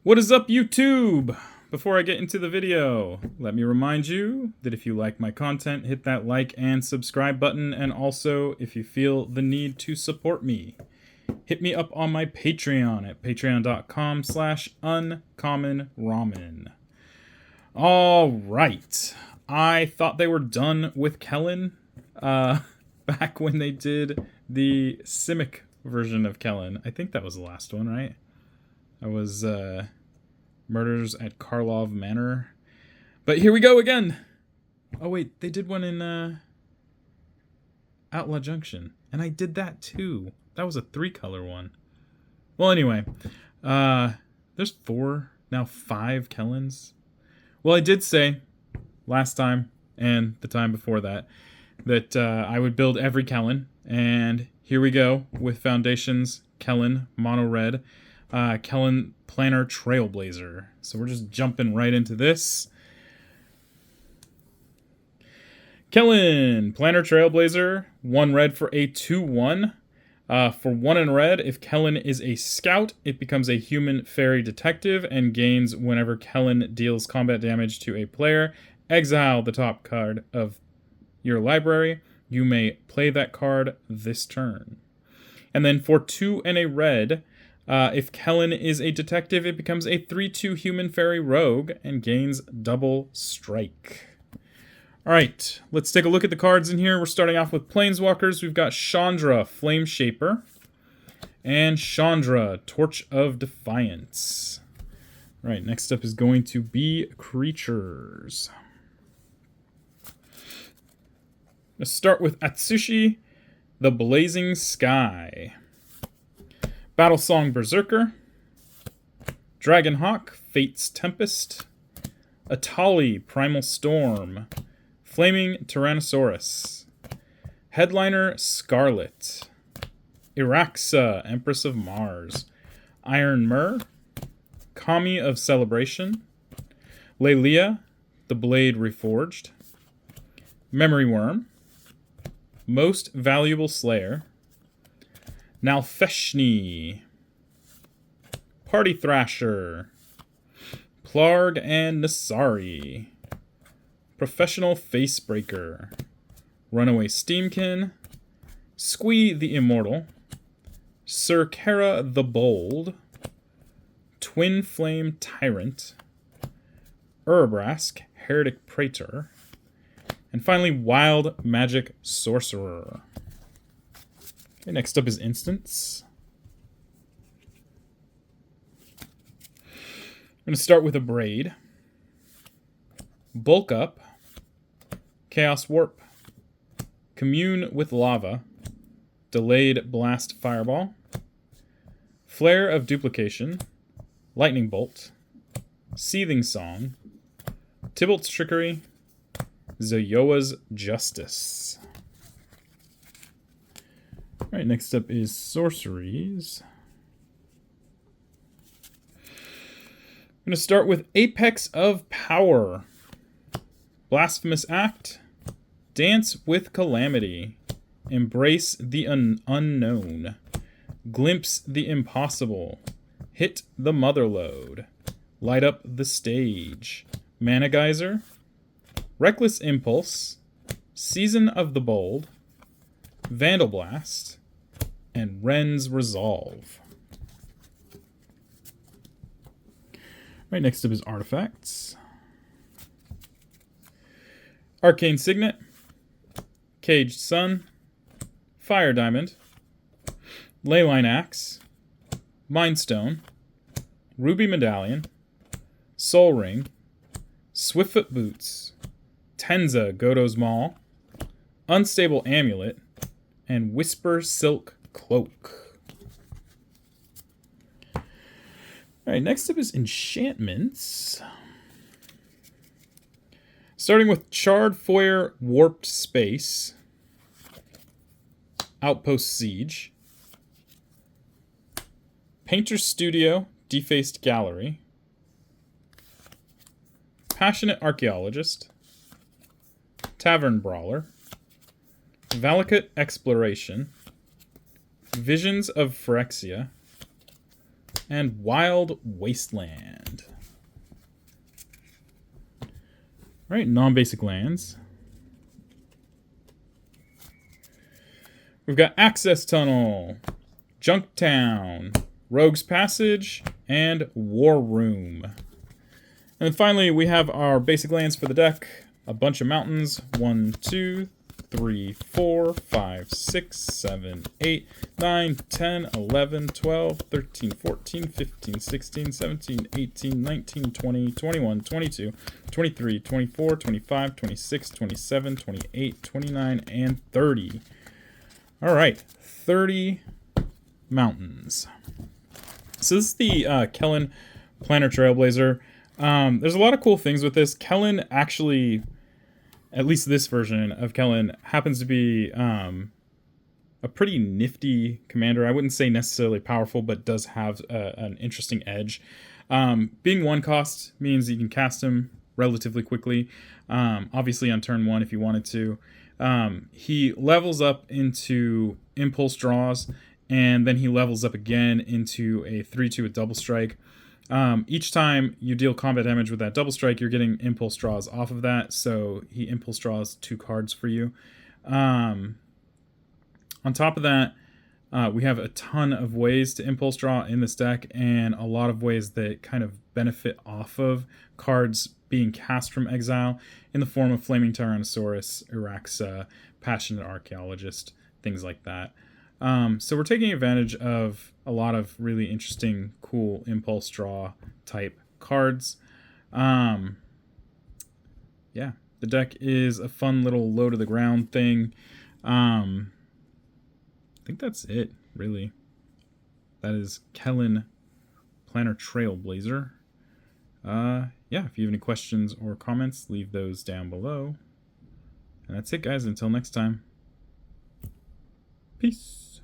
What is up, YouTube? Before I get into the video, let me remind you that if you like my content, hit that like and subscribe button, and also if you feel the need to support me, hit me up on my Patreon at patreon.com/uncommonramen. All right, I thought they were done with Kellan back when they did the Simic version of Kellan. I think that was the last one, right? That was Murders at Karlov Manor. But here we go again. Oh wait, they did one in Outlaw Junction, and I did that too. That was a 3-color one. Well, anyway, there's 4, now 5 Kellans. Well, I did say last time and the time before that I would build every Kellan, and here we go with Foundations Kellan Mono Red, Kellan Planar Trailblazer. So we're just jumping right into this. Kellan Planar Trailblazer, 1 red for a 2/1. For 1 in red, if Kellan is a scout, it becomes a human fairy detective and gains whenever Kellan deals combat damage to a player. Exile the top card of your library. You may play that card this turn. And then for 2 and a red, if Kellan is a detective, it becomes a 3/2 human fairy rogue and gains double strike. All right, let's take a look at the cards in here. We're starting off with Planeswalkers. We've got Chandra, Flame Shaper, and Chandra, Torch of Defiance. All right, next up is going to be creatures. Let's start with Atsushi, the Blazing Sky. Battlesong Berserker, Dragonhawk, Fate's Tempest, Atali, Primal Storm, Flaming Tyrannosaurus, Headliner Scarlet, Iraxa, Empress of Mars, Iron Myrrh, Kami of Celebration, Lelia, the Blade Reforged, Memory Worm, Most Valuable Slayer, Nalfeshni, Party Thrasher, Plarg and Nasari, Professional Facebreaker, Runaway Steamkin, Squee the Immortal, Sir Kara the Bold, Twin Flame Tyrant, Urabrask, Heretic Praetor, and finally Wild Magic Sorcerer. Okay, next up is Instants. I'm going to start with a Braid, Bulk Up, Chaos Warp, Commune with Lava, Delayed Blast Fireball, Flare of Duplication, Lightning Bolt, Seething Song, Tybalt's Trickery, Zoyoa's Justice. All right, next up is sorceries. I'm going to start with Apex of Power, Blasphemous Act, Dance with Calamity, Embrace the Unknown, Glimpse the Impossible, Hit the Motherlode, Light Up the Stage, Mana Geyser, Reckless Impulse, Season of the Bold, Vandal Blast, and Ren's Resolve. Right, next up is Artifacts. Arcane Signet, Caged Sun, Fire Diamond, Leyline Axe, Mind Stone, Ruby Medallion, Soul Ring, Swiftfoot Boots, Tenza Godo's Maul, Unstable Amulet, and Whisper Silk Cloak. Alright, next up is enchantments. Starting with Charred Foyer Warped Space, Outpost Siege, Painter's Studio Defaced Gallery, Passionate Archaeologist, Tavern Brawler, Valakut Exploration, Visions of Phyrexia, and Wild Wasteland. All right, non-basic lands. We've got Access Tunnel, Junktown, Rogue's Passage, and War Room. And then finally, we have our basic lands for the deck. A bunch of mountains. 1, 2, 3, 4, 5, 6, 7, 8, 9, 10, 11, 12, 13, 14, 15, 16, 17, 18, 19, 20, 21, 22, 23, 24, 25, 26, 27, 28, 29, and 30. All right, 30 mountains. So this is the Kellan Planar Trailblazer. There's a lot of cool things with this. Kellan actually, at least this version of Kellan, happens to be a pretty nifty commander. I wouldn't say necessarily powerful, but does have an interesting edge. Being 1 cost means you can cast him relatively quickly, obviously on turn 1 if you wanted to. He levels up into Impulse Draws, and then he levels up again into a 3/2 with Double Strike. Each time you deal combat damage with that Double Strike, you're getting Impulse Draws off of that, so he Impulse Draws 2 cards for you. On top of that, we have a ton of ways to Impulse Draw in this deck, and a lot of ways that kind of benefit off of cards being cast from exile in the form of Flaming Tyrannosaurus, Iraxa, Passionate Archaeologist, things like that. So we're taking advantage of a lot of really interesting, cool Impulse Draw type cards. Yeah, the deck is a fun little low to the ground thing. I think that's it, really. That is Kellan Planar Trailblazer. Yeah, if you have any questions or comments, leave those down below. And that's it, guys. Until next time. Peace.